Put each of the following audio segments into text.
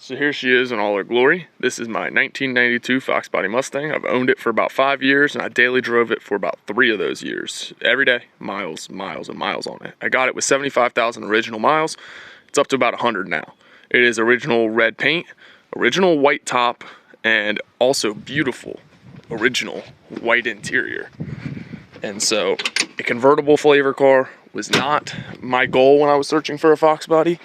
So here she is in all her glory. This is my 1992 Foxbody Mustang. I've owned it for about 5 years, and I daily drove it for about 3 of those years. Every day, miles, miles, and miles on it. I got it with 75,000 original miles. It's up to about 100 now. It is original red paint, original white top, and also beautiful original white interior. And so a convertible flavor car was not my goal when I was searching for a Foxbody,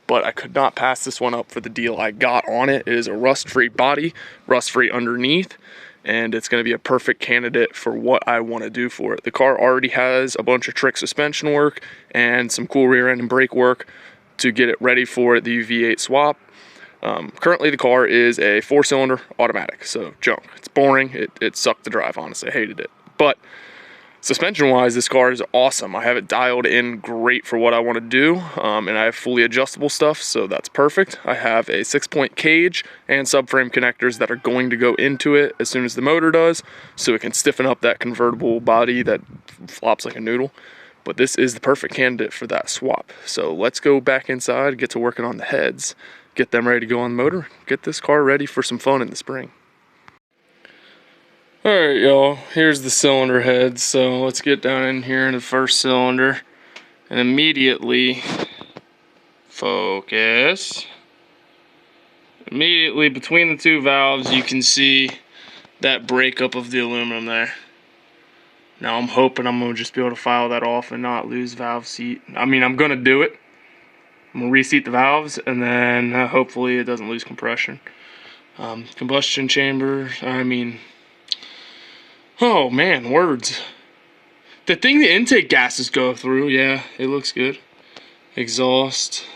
but I could not pass this one up for the deal I got on it. It is a rust-free body, rust-free underneath, and it's gonna be a perfect candidate for what I wanna do for it. The car already has a bunch of trick suspension work and some cool rear end and brake work to get it ready for the V8 swap. Currently the car is a 4-cylinder automatic, so junk. It's boring, it sucked to drive, honestly, I hated it. But suspension-wise, this car is awesome. I have it dialed in great for what I want to do, and I have fully adjustable stuff, so that's perfect. I have a 6-point cage and subframe connectors that are going to go into it as soon as the motor does, so it can stiffen up that convertible body that flops like a noodle. But this is the perfect candidate for that swap. So let's go back inside, get to working on the heads, get them ready to go on the motor, get this car ready for some fun in the spring. Alright y'all, here's the cylinder heads, so let's get down in here in the first cylinder and immediately focus. Immediately between the two valves you can see that breakup of the aluminum there. Now I'm hoping I'm going to just be able to file that off and not lose valve seat. I mean, I'm going to do it. I'm going to reseat the valves and then hopefully it doesn't lose compression. Combustion chamber, oh man, words. The thing the intake gases go through, yeah, it looks good. Exhaust.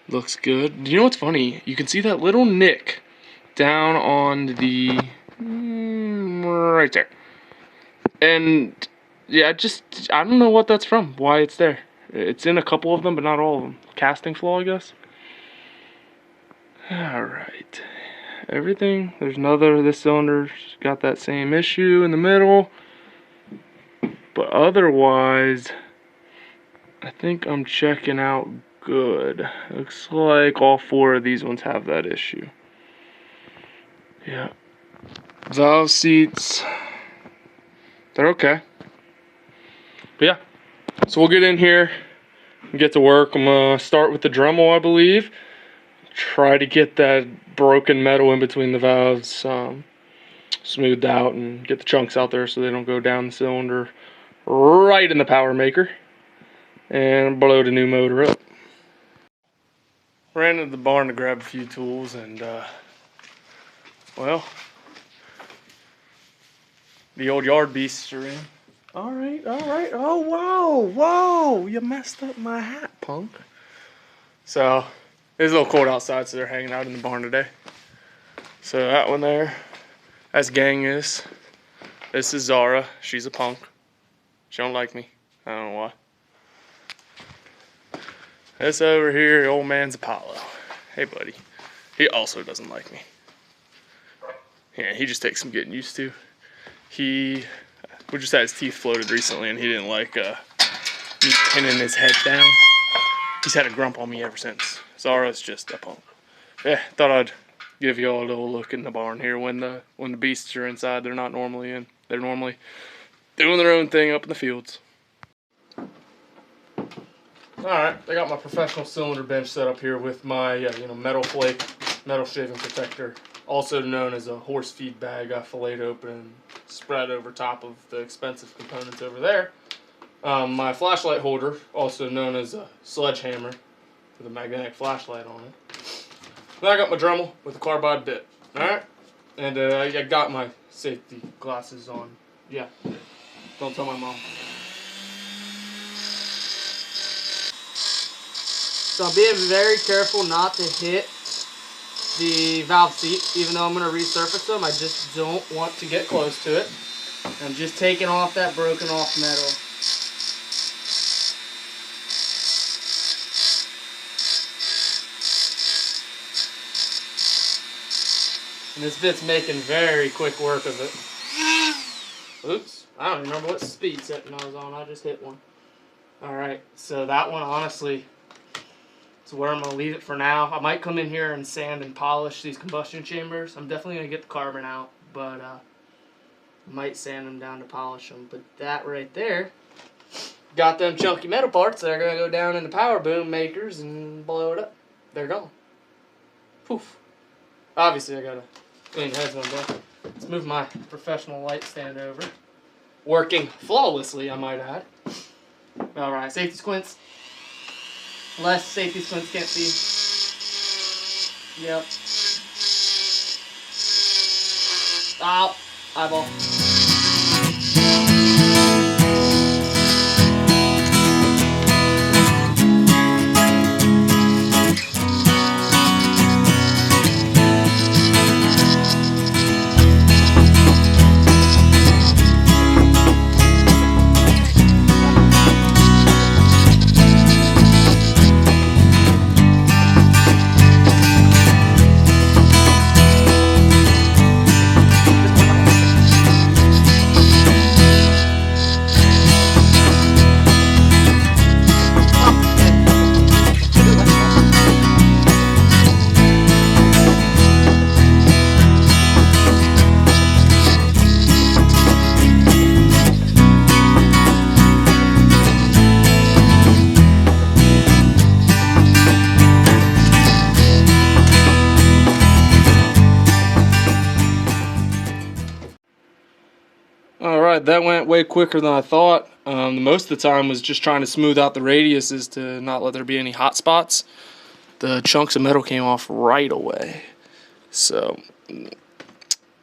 Looks good. You know what's funny? You can see that little nick down on the... right there. And yeah, I don't know what that's from, why it's there. It's in a couple of them, but not all of them. Casting flaw, I guess. Alright. Everything, there's another, this cylinder's got that same issue in the middle, but otherwise I think I'm checking out good. Looks like all 4 of these ones have that issue. Yeah, valve seats, they're okay, but yeah, so we'll get in here and get to work. I'm gonna start with the Dremel, I believe, try to get that broken metal in between the valves smoothed out and get the chunks out there so they don't go down the cylinder right in the power maker, and blow the new motor up. Ran into the barn to grab a few tools and well, the old yard beasts are in. Alright, oh whoa, you messed up my hat, punk. So it's a little cold outside, so they're hanging out in the barn today. So that one there, that's Gang is. This is Zara. She's a punk. She don't like me. I don't know why. This over here, the old man's Apollo. Hey, buddy. He also doesn't like me. Yeah, he just takes some getting used to. We just had his teeth floated recently, and he didn't like me pinning his head down. He's had a grump on me ever since. Zara's just a punk. Yeah, thought I'd give you all a little look in the barn here when the beasts are inside. They're not normally in. They're normally doing their own thing up in the fields. Alright, I got my professional cylinder bench set up here with my metal flake, metal shaving protector, also known as a horse feed bag. I filleted open and spread over top of the expensive components over there. My flashlight holder, also known as a sledgehammer, with a magnetic flashlight on it. Then I got my Dremel with a carbide bit. Alright? And I got my safety glasses on. Yeah. Don't tell my mom. So I'm being very careful not to hit the valve seat, even though I'm going to resurface them. I just don't want to get close to it. I'm just taking off that broken off metal. And this bit's making very quick work of it. Oops, I don't remember what speed setting I was on. I just hit one. Alright, so that one honestly It's where I'm going to leave it for now. I might come in here and sand and polish these combustion chambers. I'm definitely going to get the carbon out, but I might sand them down to polish them. But that right there, got them chunky metal parts that are going to go down in the power boom makers and blow it up. They're gone. Poof. Obviously, I got to clean the heads one day. Let's move my professional light stand over. Working flawlessly, I might add. Alright, safety squints. Less safety squints can't see. Yep. Stop. Eyeball. Alright, that went way quicker than I thought. Most of the time was just trying to smooth out the radiuses to not let there be any hot spots. The chunks of metal came off right away. So,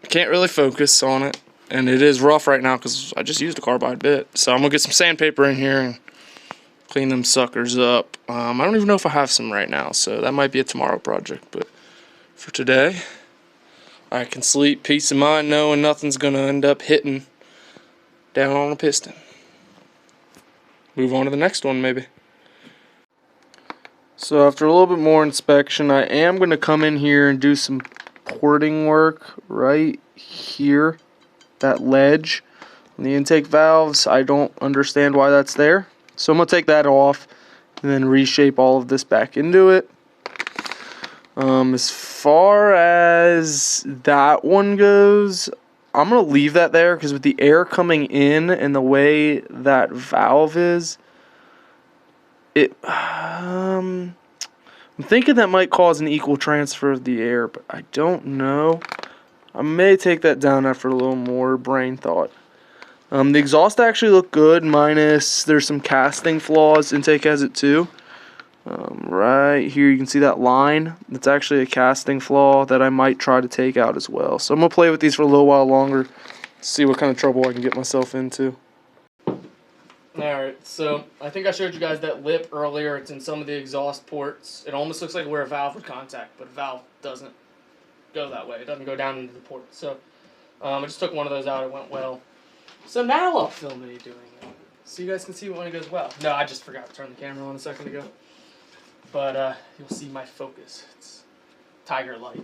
can't really focus on it. And it is rough right now because I just used a carbide bit. So I'm going to get some sandpaper in here and clean them suckers up. I don't even know if I have some right now, so that might be a tomorrow project. But for today, I can sleep peace of mind knowing nothing's going to end up hitting down on a piston. Move on to the next one maybe. So after a little bit more inspection, I am going to come in here and do some porting work right here. That ledge on the intake valves, I don't understand why that's there. So I'm going to take that off and then reshape all of this back into it. As far as that one goes, I'm going to leave that there because with the air coming in and the way that valve is, I'm thinking that might cause an equal transfer of the air, but I don't know. I may take that down after a little more brain thought. The exhaust actually looked good, minus there's some casting flaws. Intake has it too. Right here you can see that line. It's actually a casting flaw that I might try to take out as well. So I'm going to play with these for a little while longer, see what kind of trouble I can get myself into. Alright, so I think I showed you guys that lip earlier. It's in some of the exhaust ports. It almost looks like where a valve would contact, but a valve doesn't go that way. It doesn't go down into the port. So I just took one of those out. It went well. So now I'll film me doing it, so you guys can see when it goes well. No, I just forgot to turn the camera on a second ago. But you'll see my focus. It's tiger-like.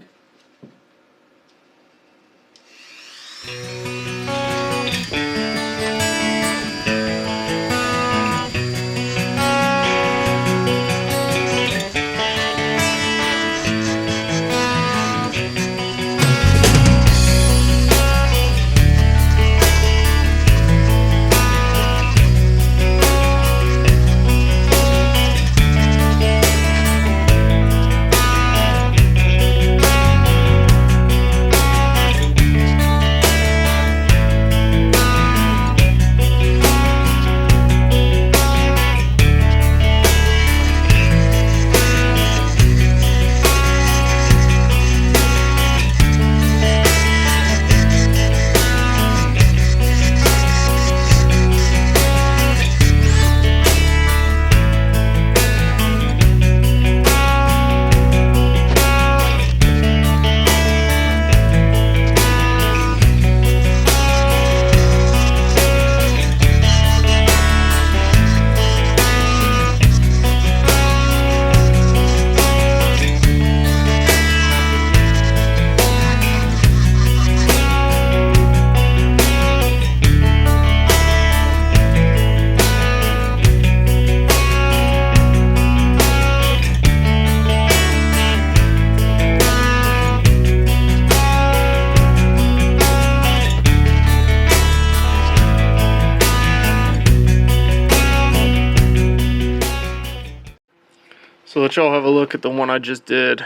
let y'all have a look at the one I just did.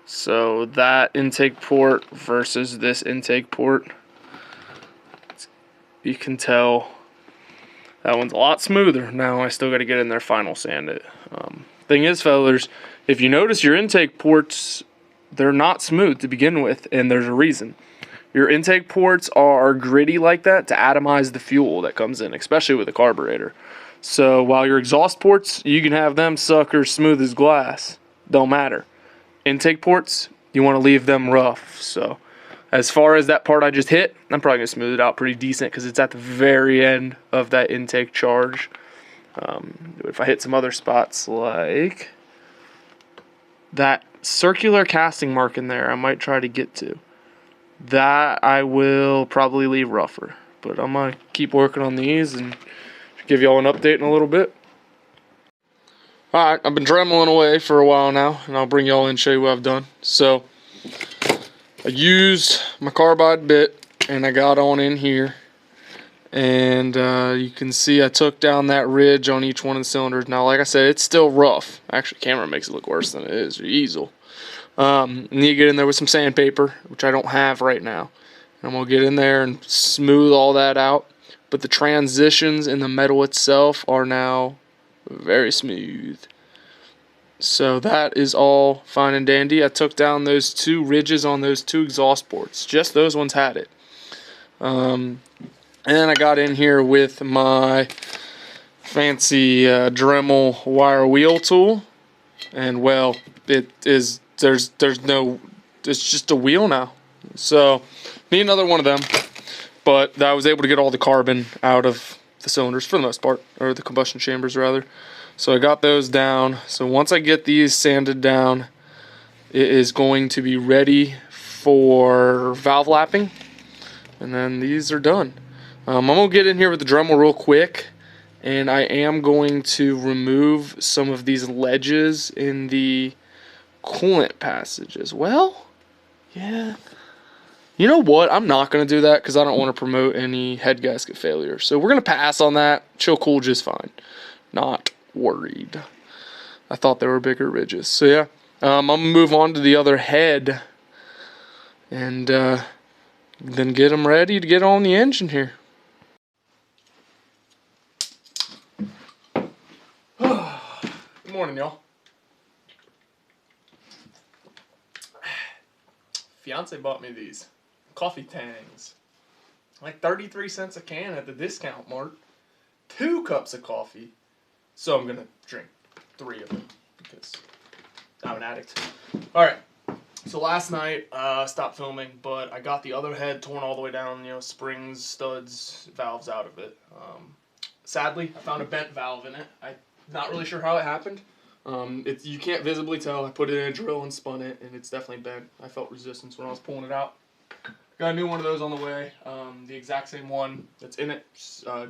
So that intake port versus this intake port, you can tell that one's a lot smoother. Now I still got to get in there, final sand it. Thing is, fellas, if you notice your intake ports, they're not smooth to begin with, and there's a reason. Your intake ports are gritty like that to atomize the fuel that comes in, especially with a carburetor. So while your exhaust ports, you can have them suckers smooth as glass. Don't matter. Intake ports, you want to leave them rough. So as far as that part I just hit, I'm probably going to smooth it out pretty decent because it's at the very end of that intake charge. If I hit some other spots like that circular casting mark in there, I might try to get to. That I will probably leave rougher. But I'm going to keep working on these and give y'all an update in a little bit. Alright, I've been dremeling away for a while now, and I'll bring y'all in and show you what I've done. So, I used my carbide bit, and I got on in here. And you can see I took down that ridge on each one of the cylinders. Now, like I said, it's still rough. Actually, camera makes it look worse than it is, your easel. And you get in there with some sandpaper, which I don't have right now. And I'm going to get in there and smooth all that out. But the transitions in the metal itself are now very smooth. So that is all fine and dandy. I took down those two ridges on those two exhaust ports. Just those ones had it. And then I got in here with my fancy Dremel wire wheel tool. And well, there's no, it's just a wheel now. So need another one of them. But I was able to get all the carbon out of the cylinders for the most part, or the combustion chambers rather. So I got those down. So once I get these sanded down, it is going to be ready for valve lapping. And then these are done. I'm going to get in here with the Dremel real quick. And I am going to remove some of these ledges in the coolant passages. Well, yeah. You know what? I'm not going to do that because I don't want to promote any head gasket failure. So we're going to pass on that. She'll cool just fine. Not worried. I thought there were bigger ridges. So yeah, I'm going to move on to the other head. And then get them ready to get on the engine here. Good morning, y'all. Fiance bought me these coffee tangs. Like 33 cents a can at the discount mart. 2 cups of coffee. So I'm going to drink 3 of them because I'm an addict. Alright. So last night, stopped filming, but I got the other head torn all the way down, you know, springs, studs, valves out of it. Sadly, I found a bent valve in it. I'm not really sure how it happened. You can't visibly tell. I put it in a drill and spun it, and it's definitely bent. I felt resistance when I was pulling it out. Got a new one of those on the way. The exact same one that's in it,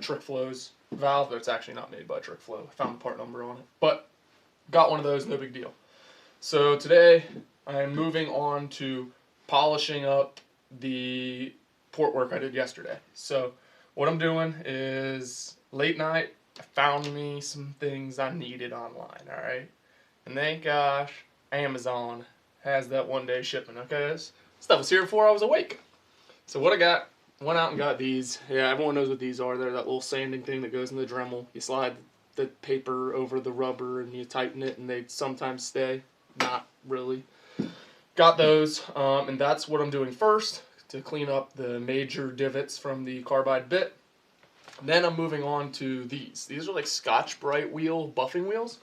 Trick Flow's valve, but it's actually not made by Trick Flow. I found the part number on it. But got one of those, no big deal. So today, I'm moving on to polishing up the port work I did yesterday. So what I'm doing is late night, I found me some things I needed online, alright? And thank gosh, Amazon has that one-day shipping, okay? This stuff was here before I was awake. So what I got, went out and got these. Yeah, everyone knows what these are. They're that little sanding thing that goes in the Dremel. You slide the paper over the rubber and you tighten it and they sometimes stay. Not really. Got those, and that's what I'm doing first to clean up the major divots from the carbide bit. Then I'm moving on to these. These are like Scotch-Brite wheel buffing wheels.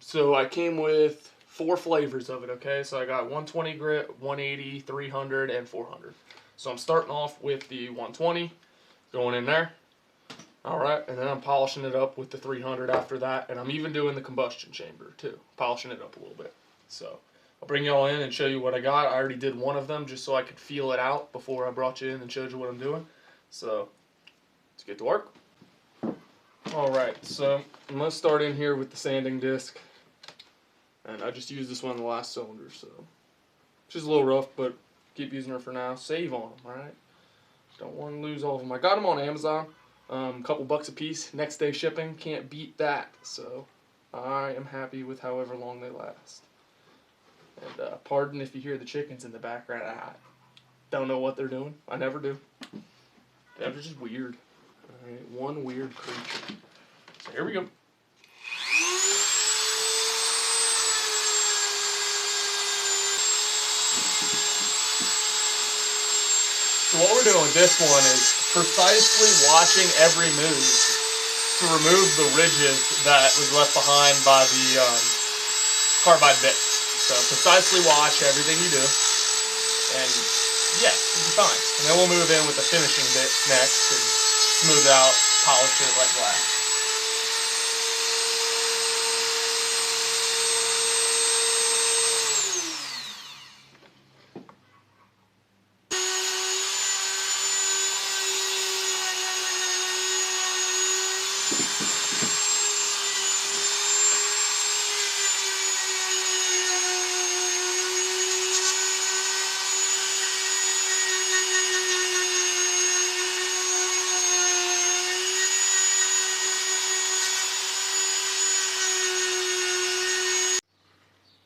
So I came with 4 flavors of it, okay? So I got 120 grit, 180, 300, and 400. So I'm starting off with the 120, going in there. Alright, and then I'm polishing it up with the 300 after that, and I'm even doing the combustion chamber too, polishing it up a little bit. So I'll bring y'all in and show you what I got. I already did one of them just so I could feel it out before I brought you in and showed you what I'm doing. So let's get to work. Alright, so I'm going to start in here with the sanding disc. And I just used this one in the last cylinder, so she's a little rough, but keep using her for now. Save on them, alright? Don't want to lose all of them. I got them on Amazon. Couple bucks a piece. Next day shipping. Can't beat that. So I am happy with however long they last. And pardon if you hear the chickens in the background. I don't know what they're doing. I never do. They're just weird. Alright, one weird creature. So here we go. So what we're doing with this one is precisely watching every move to remove the ridges that was left behind by the carbide bit. So precisely watch everything you do, and yeah, you'll be fine. And then we'll move in with the finishing bit next and smooth out, polish it like glass.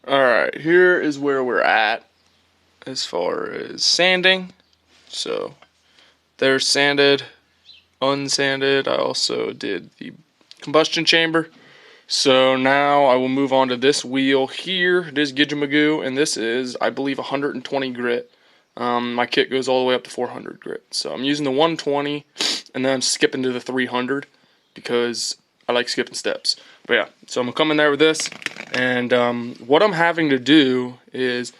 Alright, here is where we're at as far as sanding. So there's sanded, unsanded. I also did the combustion chamber. So now I will move on to this wheel here. It is Gidgemagoo, and this is, I believe, 120 grit. My kit goes all the way up to 400 grit. So I'm using the 120, and then I'm skipping to the 300 because I like skipping steps. But yeah, so I'm gonna come in there with this, and what I'm having to do is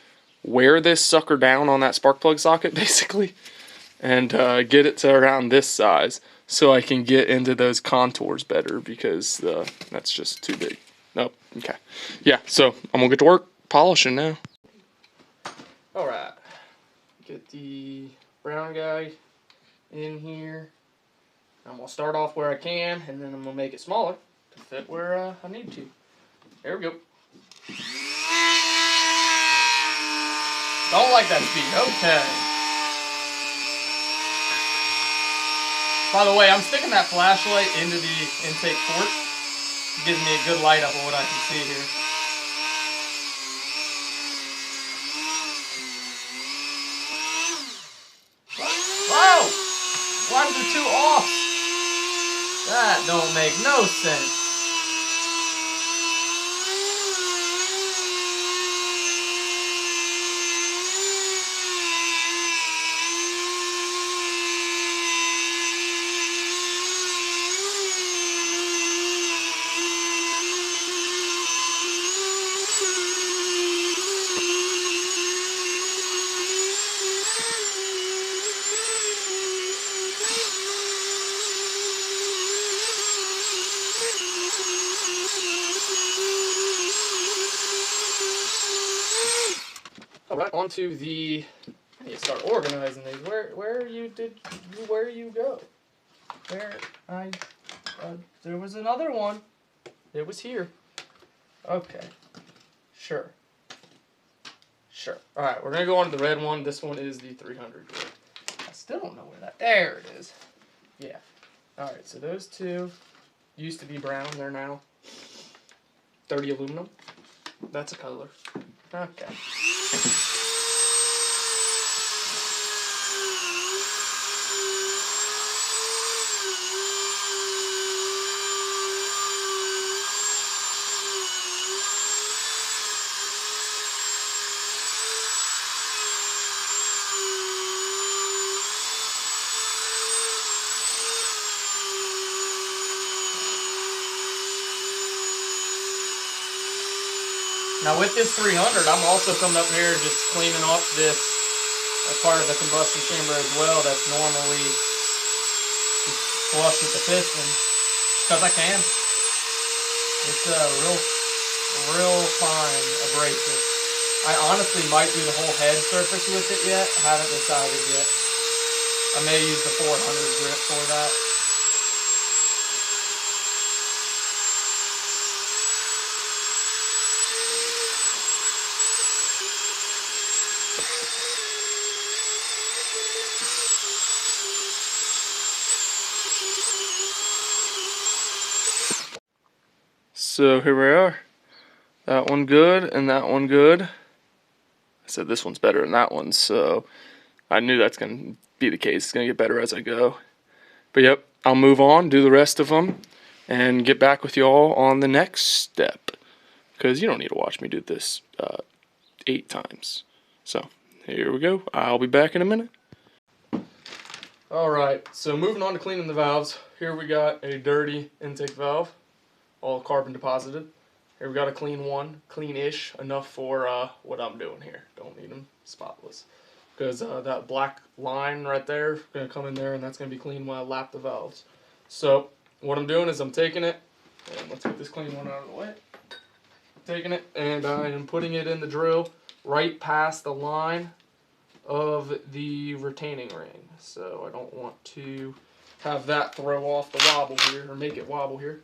wear this sucker down on that spark plug socket, basically, and get it to around this size so I can get into those contours better, because that's just too big. Nope. Okay. Yeah, so I'm gonna get to work polishing now. Alright. Get the brown guy in here. I'm gonna start off where I can, and then I'm gonna make it smaller to fit where I need to. There we go. Don't like that speed. Okay. By the way, I'm sticking that flashlight into the intake port. It gives me a good light up of what I can see here. Whoa! Why are there two off? That don't make no sense. Alright, onto the. I need to start organizing these. Where you go? There was another one. It was here. Okay. Sure. Alright, we're gonna go on to the red one. This one is the 300 grit. I still don't know where that. There it is. Yeah. Alright, so those two used to be brown. They're now 30 aluminum. That's a color. Okay. Now with this 300, I'm also coming up here just cleaning off this part of the combustion chamber as well. That's normally just flush with the piston, because I can. It's a real fine abrasive. I honestly might do the whole head surface with it yet. Haven't decided yet. I may use the 400 grit for that. So here we are. That one good and that one good. I said this one's better than that one, so I knew that's going to be the case. It's going to get better as I go. But yep, I'll move on, do the rest of them, and get back with y'all on the next step. Because you don't need to watch me do this 8 times. So here we go. I'll be back in a minute. Alright, so moving on to cleaning the valves. Here we got a dirty intake valve, all carbon deposited. Here we got a clean one, clean-ish, enough for what I'm doing here. Don't need them spotless. Because that black line right there is going to come in there, and that's going to be clean when I lap the valves. So what I'm doing is I'm taking it, and let's get this clean one out of the way. I'm taking it, and I am putting it in the drill right past the line of the retaining ring. So I don't want to have that throw off the wobble here, or make it wobble here.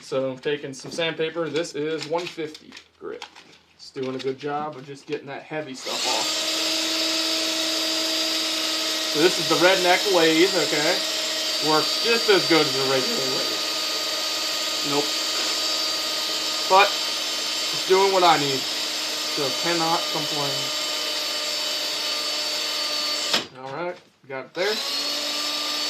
So I'm taking some sandpaper. This is 150 grit. It's doing a good job of just getting that heavy stuff off. So this is the redneck lathe, okay? Works just as good as a regular lathe. Nope. But it's doing what I need. So cannot complain. Alright, got it there.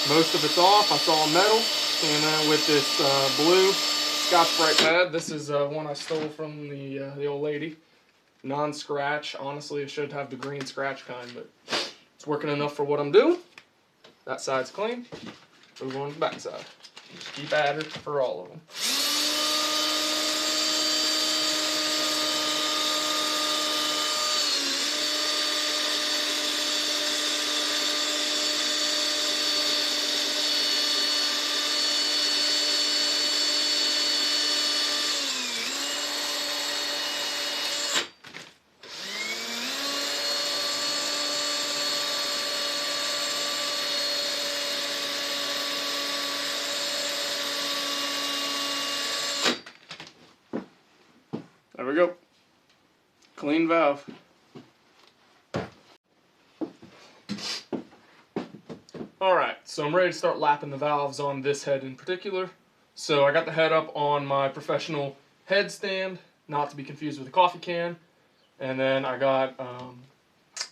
Most of it's off. I saw metal. Came in with this blue Scotch-Brite pad. This is one I stole from the old lady. Non-scratch. Honestly, it should have the green scratch kind, but it's working enough for what I'm doing. That side's clean. Move on to the back side. Just keep at it for all of them. There we go. Clean valve. Alright, so I'm ready to start lapping the valves on this head in particular. So I got the head up on my professional head stand, not to be confused with a coffee can. And then I got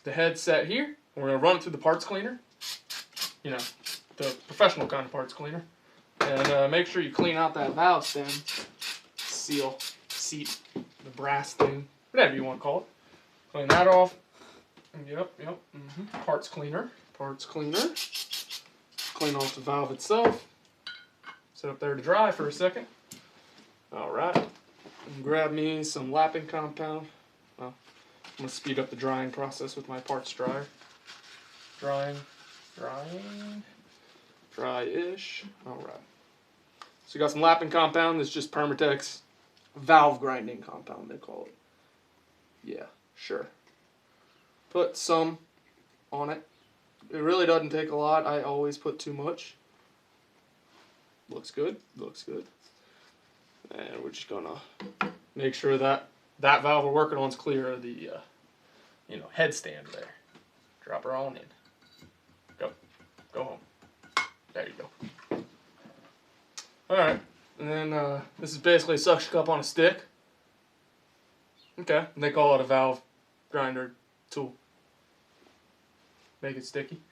the head set here. We're going to run it through the parts cleaner. You know, the professional kind of parts cleaner. And make sure you clean out that valve stem, seal, seat, the brass thing, whatever you want to call it. Clean that off. Yep. Parts cleaner. Clean off the valve itself. Set up there to dry for a second. Alright. Grab me some lapping compound. Well, I'm going to speed up the drying process with my parts dryer. Drying. Dry-ish. Alright. So you got some lapping compound. That's just Permatex valve grinding compound, they call it. Yeah, sure. Put some on it. It really doesn't take a lot. I always put too much. Looks good. And we're just gonna make sure that that valve we're working on is clear of the headstand there. Drop her on in. Go home. There you go. Alright, and then this is basically a suction cup on a stick. Okay, and they call it a valve grinder tool. Make it sticky.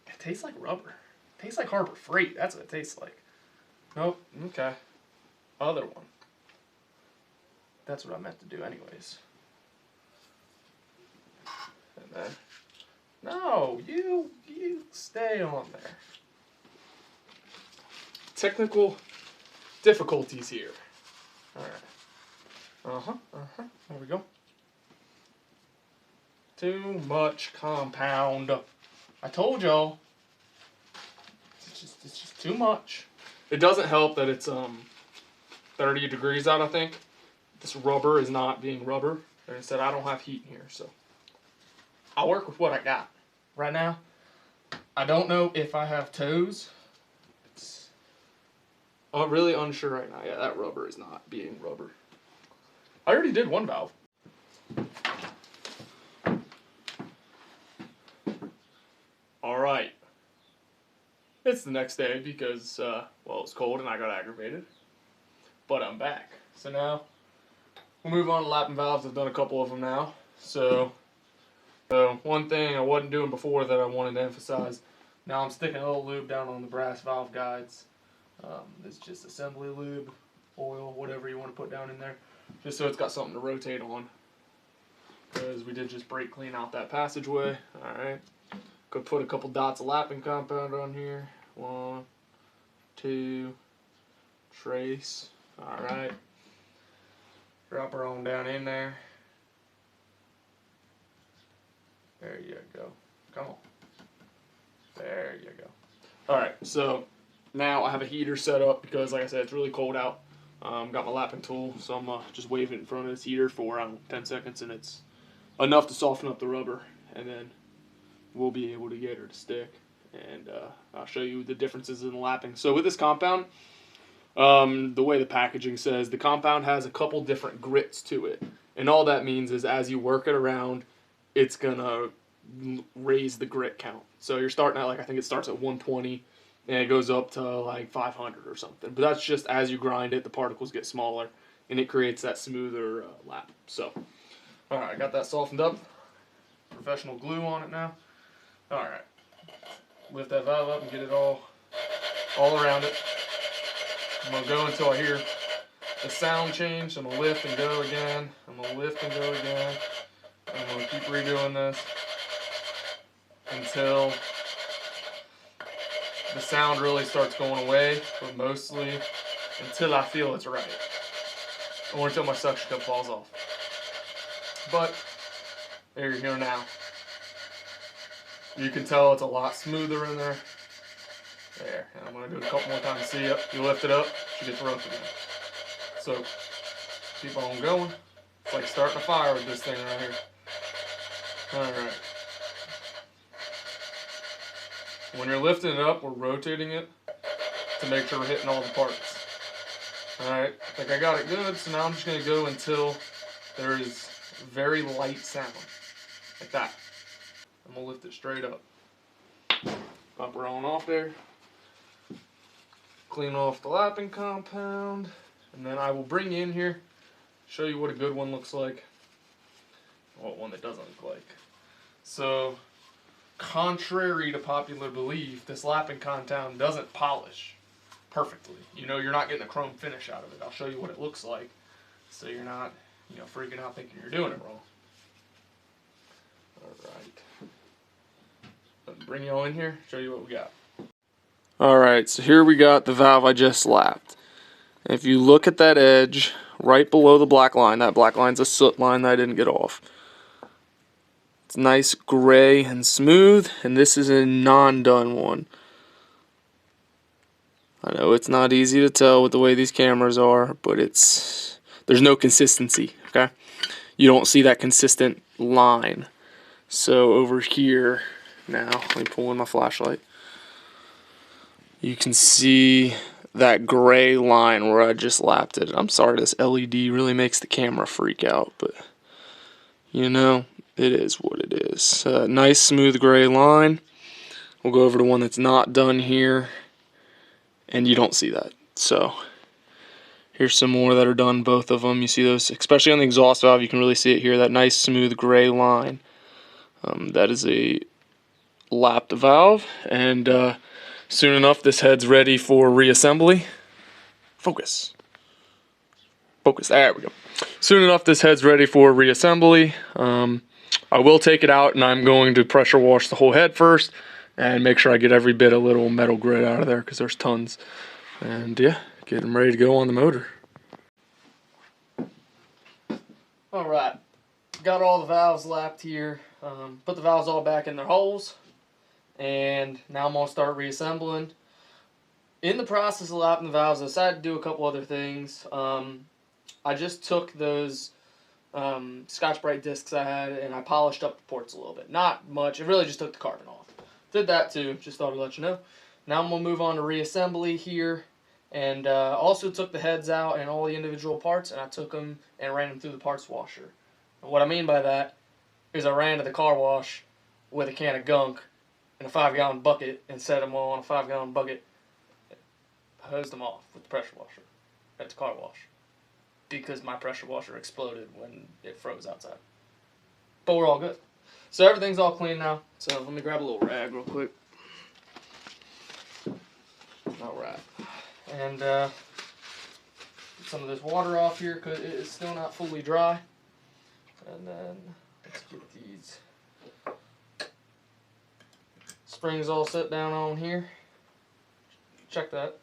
It tastes like rubber. It tastes like Harbor Freight. That's what it tastes like. Nope. Okay. Other one. That's what I meant to do anyways. And then... No! You stay on there. Technical difficulties here. Alright. There we go. Too much compound. I told y'all. It's just too much. It doesn't help that it's 30 degrees out, I think. This rubber is not being rubber. And I said I don't have heat in here, so I'll work with what I got. Right now, I don't know if I have toes. I'm really unsure right now. Yeah, that rubber is not being rubber. I already did one valve. Alright. It's the next day because, well, it was cold and I got aggravated. but I'm back. So now we'll move on to lapping valves. I've done a couple of them now. So one thing I wasn't doing before that I wanted to emphasize, now I'm sticking a little lube down on the brass valve guides. It's just assembly lube, oil, whatever you want to put down in there, just so it's got something to rotate on. Because we did just brake clean out that passageway. Alright. Go put a couple dots of lapping compound on here. 1, 2, trace. Alright. Drop her on down in there. There you go. Come on. There you go. Alright, so now I have a heater set up because, like I said, it's really cold out. Got my lapping tool, so I'm just waving it in front of this heater for around 10 seconds, and it's enough to soften up the rubber, and then we'll be able to get her to stick. And I'll show you the differences in the lapping. So with this compound, the way the packaging says, the compound has a couple different grits to it. And all that means is as you work it around, it's going to raise the grit count. So you're starting at, like, I think it starts at 120, and it goes up to like 500 or something. But that's just as you grind it, the particles get smaller, and it creates that smoother lap. So, alright, I got that softened up. Professional glue on it now. Alright. Lift that valve up and get it all around it. I'm going to go until I hear the sound change. I'm going to lift and go again. I'm going to lift and go again. I'm going to keep redoing this until the sound really starts going away, but mostly until I feel it's right. Or until my suction cup falls off. But there you go now. You can tell it's a lot smoother in there. There, and I'm going to do it a couple more times. See it? You lift it up, she gets rough again. So, keep on going. It's like starting a fire with this thing right here. Alright. When you're lifting it up, we're rotating it to make sure we're hitting all the parts. Alright, I think I got it good, so now I'm just going to go until there is very light sound. Like that. I'm going to lift it straight up. Pump her on off there. Clean off the lapping compound. And then I will bring you in here, show you what a good one looks like. What one that doesn't look like. So, contrary to popular belief, this lapping compound doesn't polish perfectly. You know, you're not getting a chrome finish out of it. I'll show you what it looks like, so you're not, freaking out thinking you're doing it wrong. Alright. Bring you all in here, show you what we got. Alright, so here we got the valve I just lapped. If you look at that edge right below the black line, that black line's a soot line that I didn't get off. It's nice gray and smooth, and this is a non-done one. I know it's not easy to tell with the way these cameras are, but there's no consistency, okay? You don't see that consistent line. So over here, now, let me pull in my flashlight. You can see that gray line where I just lapped it. I'm sorry this LED really makes the camera freak out, but it is what it is. Nice smooth gray line. We'll go over to one that's not done here, and you don't see that. So here's some more that are done, both of them. You see those, especially on the exhaust valve, you can really see it here, that nice smooth gray line. That is a lapped valve, and soon enough this head's ready for reassembly. Focus. There we go. Soon enough this head's ready for reassembly. I will take it out, and I'm going to pressure wash the whole head first and make sure I get every bit of little metal grit out of there, because there's tons. And yeah, get them ready to go on the motor. Alright, got all the valves lapped here. Put the valves all back in their holes, and now I'm going to start reassembling. In the process of lapping the valves, I decided to do a couple other things. I just took those Scotch-Brite discs I had, and I polished up the ports a little bit. Not much, it really just took the carbon off. Did that too, just thought I'd let you know. Now I'm going to move on to reassembly here, and also took the heads out and all the individual parts, and I took them and ran them through the parts washer. And what I mean by that is I ran to the car wash with a can of gunk and a 5-gallon bucket and set them all on a 5-gallon bucket, hosed them off with the pressure washer. at the car wash because my pressure washer exploded when it froze outside. But we're all good. So everything's all clean now. So let me grab a little rag real quick. Alright. And get some of this water off here because it is still not fully dry. And then let's get these springs all set down on here. Check that.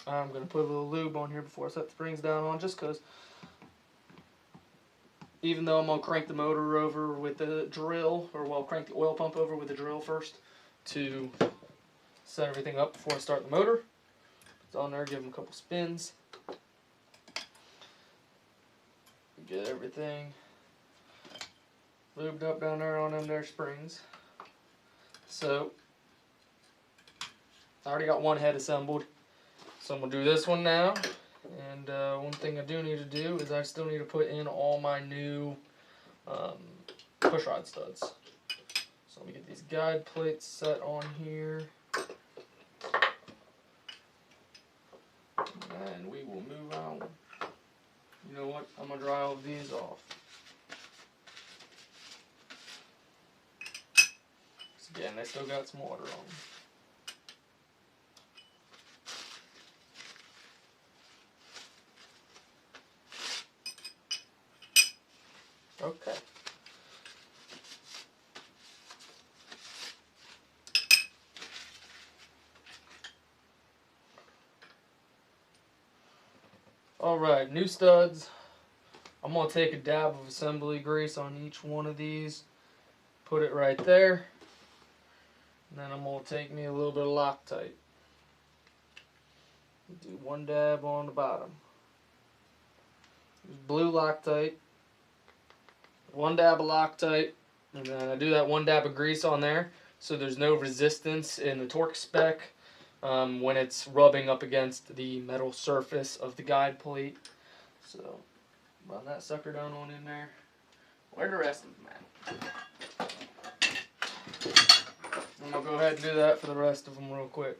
I'm going to put a little lube on here before I set the springs down on, just because even though I'm going to crank the motor over with the drill, or well, crank the oil pump over with the drill first to set everything up before I start the motor. It's on there, give them a couple spins. Get everything lubed up down there on them there springs. So, I already got one head assembled. So I'm going to do this one now. And one thing I do need to do is I still need to put in all my new push rod studs. So let me get these guide plates set on here. And we will move on. You know what? I'm going to dry all of these off. So again, they still got some water on them. Okay. Alright, new studs. I'm going to take a dab of assembly grease on each one of these. Put it right there. And then I'm going to take me a little bit of Loctite. Do one dab on the bottom. Use blue Loctite. One dab of Loctite. And then I do that one dab of grease on there so there's no resistance in the torque spec when it's rubbing up against the metal surface of the guide plate. So run that sucker down on in there. Where the rest of them at? I'm going to go ahead and do that for the rest of them real quick.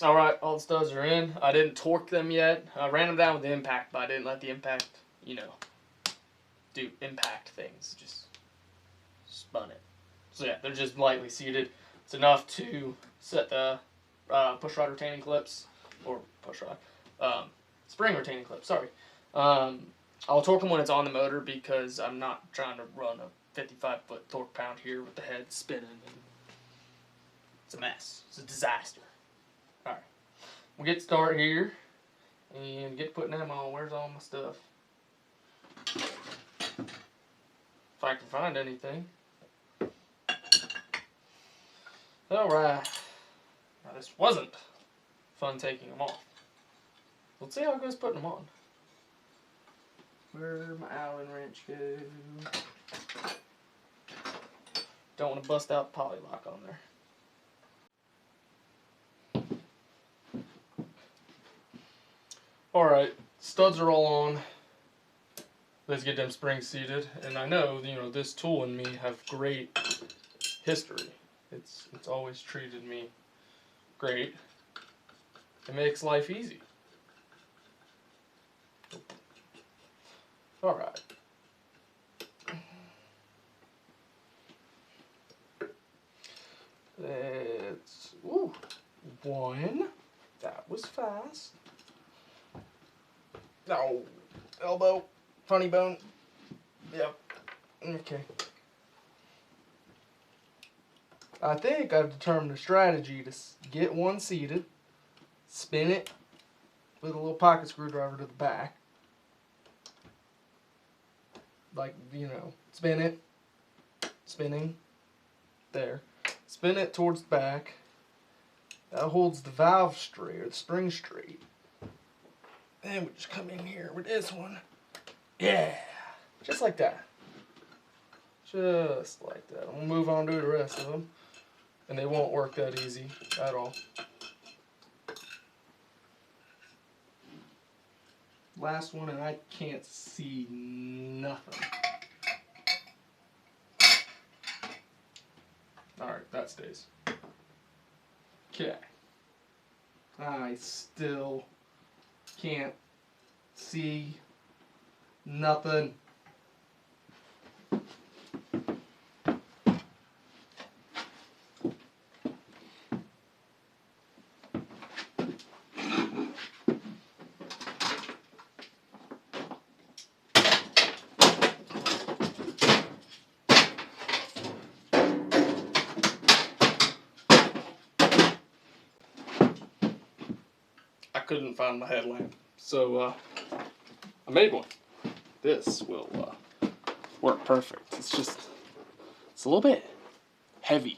Alright, all the studs are in. I didn't torque them yet. I ran them down with the impact, but I didn't let the impact, you know, do impact things. Just spun it. So yeah, they're just lightly seated. It's enough to set the push rod retaining clips, or push rod, spring retaining clips, sorry. I'll torque them when it's on the motor because I'm not trying to run a 55-foot torque pound here with the head spinning. It's a mess. It's a disaster. Alright, we'll get started here and get putting them on. Where's all my stuff? If I can find anything. Alright, now this wasn't fun taking them off. Let's see how it goes putting them on. Where'd my Allen wrench go? Don't want to bust out the poly lock on there. Alright, studs are all on. Let's get them springs seated. And I know, you know, this tool and me have great history. It's always treated me great. It makes life easy. Alright. Let's, ooh, one. That was fast. Oh, elbow, funny bone. Yep. Okay. I think I've determined a strategy to get one seated, spin it with a little pocket screwdriver to the back, like, you know, spin it, spinning, there. Spin it towards the back. That holds the valve straight, or the spring straight. And we just come in here with this one. Yeah, just like that. Just like that. I'm gonna move on to the rest of them. And they won't work that easy at all. Last one, and I can't see nothing. Alright, that stays. Okay. I still can't see nothing. I couldn't find my headlamp, so I made one. This will work perfect. It's a little bit heavy,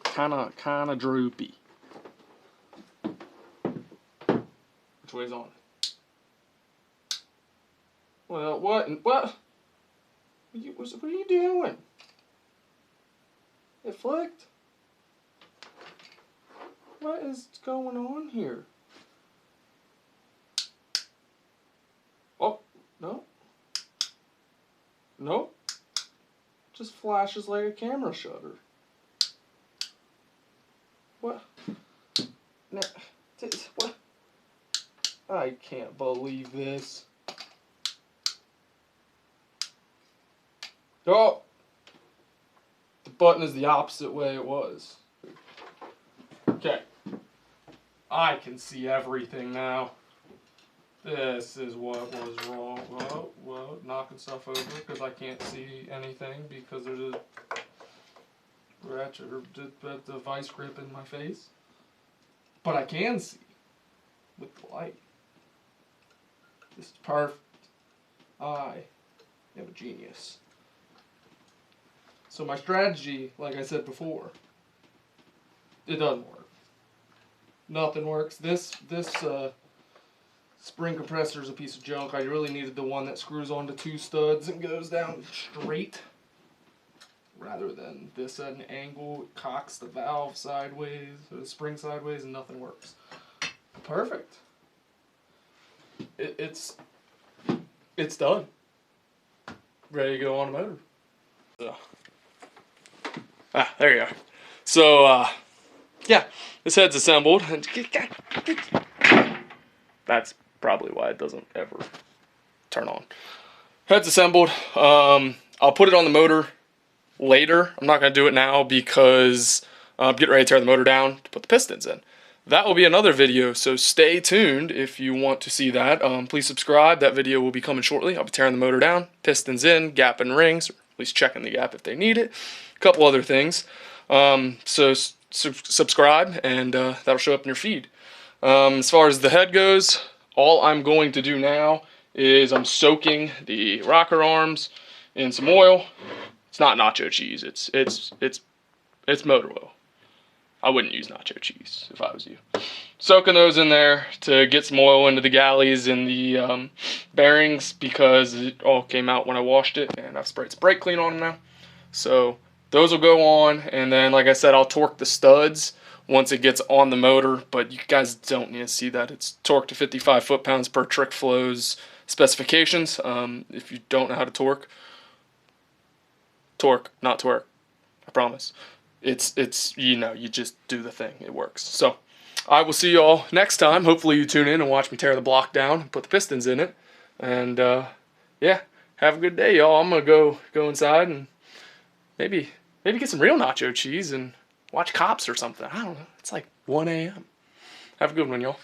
kind of droopy. Which way's on? Well, what? What are you doing? It flicked. What is going on here? Oh, no. Nope. Just flashes like a camera shutter. What? No. What? I can't believe this. Oh! The button is the opposite way it was. Okay. I can see everything now. This is what was wrong. Whoa, knocking stuff over because I can't see anything because there's a ratchet or the vice grip in my face. But I can see with the light. This is perfect. I am a genius. So my strategy, like I said before, it doesn't work. Nothing works. This spring compressor is a piece of junk. I really needed the one that screws onto two studs and goes down straight, rather than this at an angle. It cocks the valve sideways, or the spring sideways, and nothing works. Perfect. It's done. Ready to go on the motor. So. There you are. So, yeah, this head's assembled. That's probably why it doesn't ever turn on. Head's assembled. I'll put it on the motor later. I'm not going to do it now because I'm getting ready to tear the motor down to put the pistons in. That will be another video, so stay tuned if you want to see that. Please subscribe. That video will be coming shortly. I'll be tearing the motor down, pistons in, gap and rings, or at least checking the gap if they need it. A couple other things. So subscribe, and that'll show up in your feed. As far as the head goes, all I'm going to do now is I'm soaking the rocker arms in some oil. It's not nacho cheese. It's motor oil. I wouldn't use nacho cheese if I was you. Soaking those in there to get some oil into the galleys and the bearings because it all came out when I washed it, and I've sprayed some brake clean on them now. So those will go on, and then like I said, I'll torque the studs once it gets on the motor, but you guys don't need to see that. It's torqued to 55 foot-pounds per Trick Flow's specifications. If you don't know how to torque, not twerk, I promise. It's you know, you just do the thing. It works. So I will see y'all next time. Hopefully you tune in and watch me tear the block down and put the pistons in it. And yeah, have a good day, y'all. I'm gonna go inside and maybe get some real nacho cheese and watch Cops or something. I don't know. It's like 1 a.m. Have a good one, y'all.